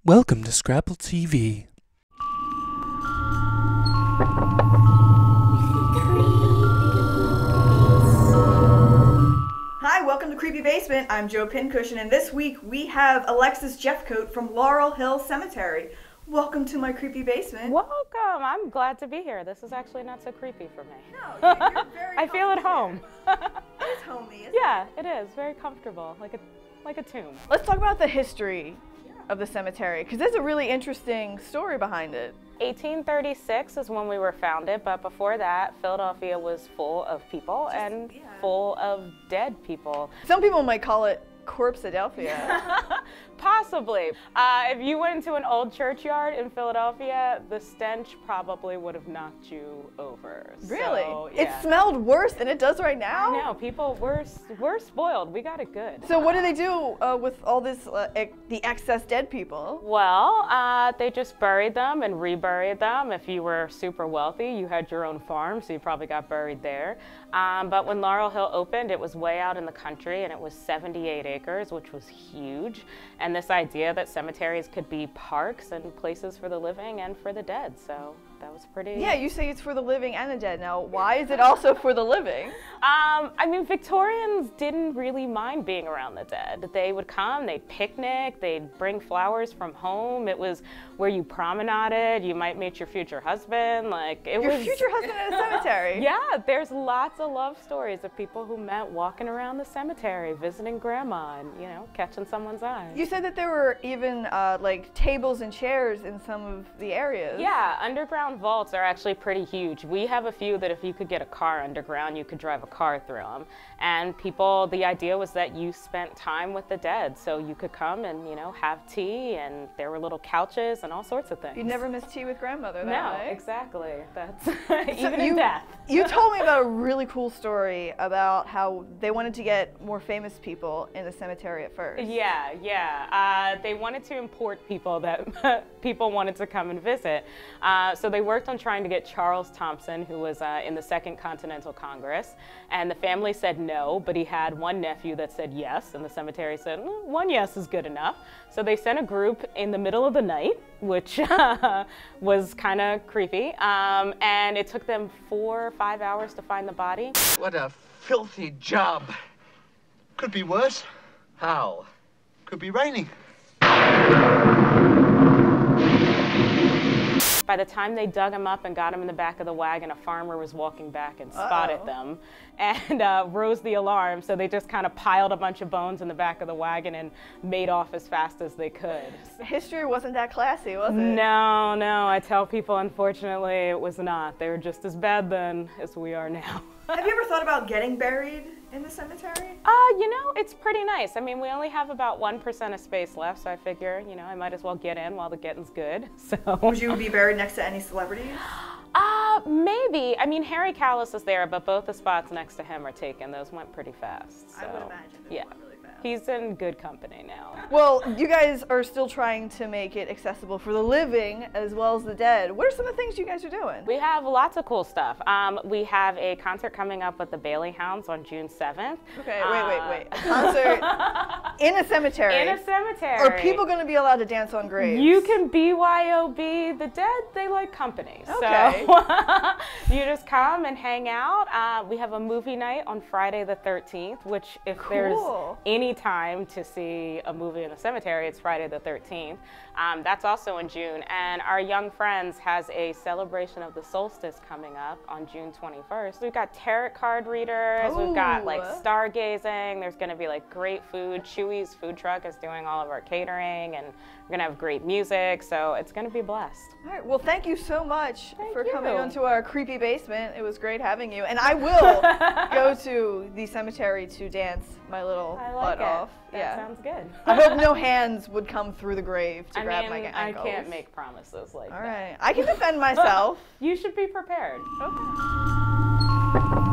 Welcome to Scrapple TV. Hi, welcome to Creepy Basement. I'm Joe Pincushion, and this week we have Alexis Jeffcoat from Laurel Hill Cemetery. Welcome to my creepy basement. Welcome. I'm glad to be here. This is actually not so creepy for me. No, you're very I feel at home. It's homey, isn't Yeah, it is. Very comfortable, like a tomb. Let's talk about the history of the cemetery, because there's a really interesting story behind it. 1836 is when we were founded, but before that, Philadelphia was full of people and full of dead people. Some people might call it Corpse Adelphia. Possibly. If you went to an old churchyard in Philadelphia, the stench probably would have knocked you over. Really? So, yeah. It smelled worse than it does right now? I know, people, we're spoiled. We got it good. So what do they do with all this, the excess dead people? Well, they just buried them and reburied them. If you were super wealthy, you had your own farm, so you probably got buried there. But when Laurel Hill opened, it was way out in the country, and it was 78 acres, which was huge. And this idea that cemeteries could be parks and places for the living and for the dead, so that was pretty... Yeah, you say it's for the living and the dead. Now, why is it also for the living? I mean, Victorians didn't really mind being around the dead. They would come, they'd picnic, they'd bring flowers from home. It was where you promenaded, you might meet your future husband, like it was... Your future husband at a cemetery? Yeah, there's lots of love stories of people who met walking around the cemetery, visiting grandma and, you know, catching someone's eye. You said that there were even like tables and chairs in some of the areas. Yeah, underground vaults are actually pretty huge. We have a few that if you could get a car underground, you could drive a car through them. And people, the idea was that you spent time with the dead, so you could come and, you know, have tea, and there were little couches and all sorts of things. You never miss tea with grandmother, that way. No, exactly. That's even in death. You told me about a really cool story about how they wanted to get more famous people in the cemetery at first. Yeah. They wanted to import people that people wanted to come and visit. So they worked on trying to get Charles Thompson, who was in the Second Continental Congress, and the family said no, but he had one nephew that said yes, and the cemetery said, one yes is good enough. So they sent a group in the middle of the night, which was kind of creepy, and it took them 4 or 5 hours to find the body. What a filthy job. Could be worse. How? Could be raining. By the time they dug him up and got him in the back of the wagon, a farmer was walking back and spotted them and rose the alarm. So they just kind of piled a bunch of bones in the back of the wagon and made off as fast as they could. History wasn't that classy, was it? No. I tell people, unfortunately, it was not. They were just as bad then as we are now. Have you ever thought about getting buried in the cemetery? You know, it's pretty nice. I mean, we only have about 1% of space left, so I figure, you know, I might as well get in while the getting's good, so. Would you be buried next to any celebrities? Maybe. I mean, Harry Callis is there, but both the spots next to him are taken. Those went pretty fast, so. I would imagine. Yeah. He's in good company now. Well, you guys are still trying to make it accessible for the living as well as the dead. What are some of the things you guys are doing? We have lots of cool stuff. We have a concert coming up with the Bailey Hounds on June 7th. Okay, wait. A concert in a cemetery? In a cemetery. Are people going to be allowed to dance on graves? You can BYOB. The dead, they like company. Okay. So you just come and hang out. We have a movie night on Friday the 13th, which if there's any time to see a movie in the cemetery, it's Friday the 13th. That's also in June, and our Young Friends has a celebration of the solstice coming up on June 21st. We've got tarot card readers, we've got like stargazing, there's gonna be like great food. Chewy's food truck is doing all of our catering, and we're gonna have great music, so it's gonna be blessed. All right, well, thank you so much for coming onto our creepy basement. It was great having you, and I will go to the cemetery to dance my little butt off. That sounds good. I hope no hands would come through the grave to grab my ankles. I can't make promises like that. All right, I can defend myself. You should be prepared. Okay.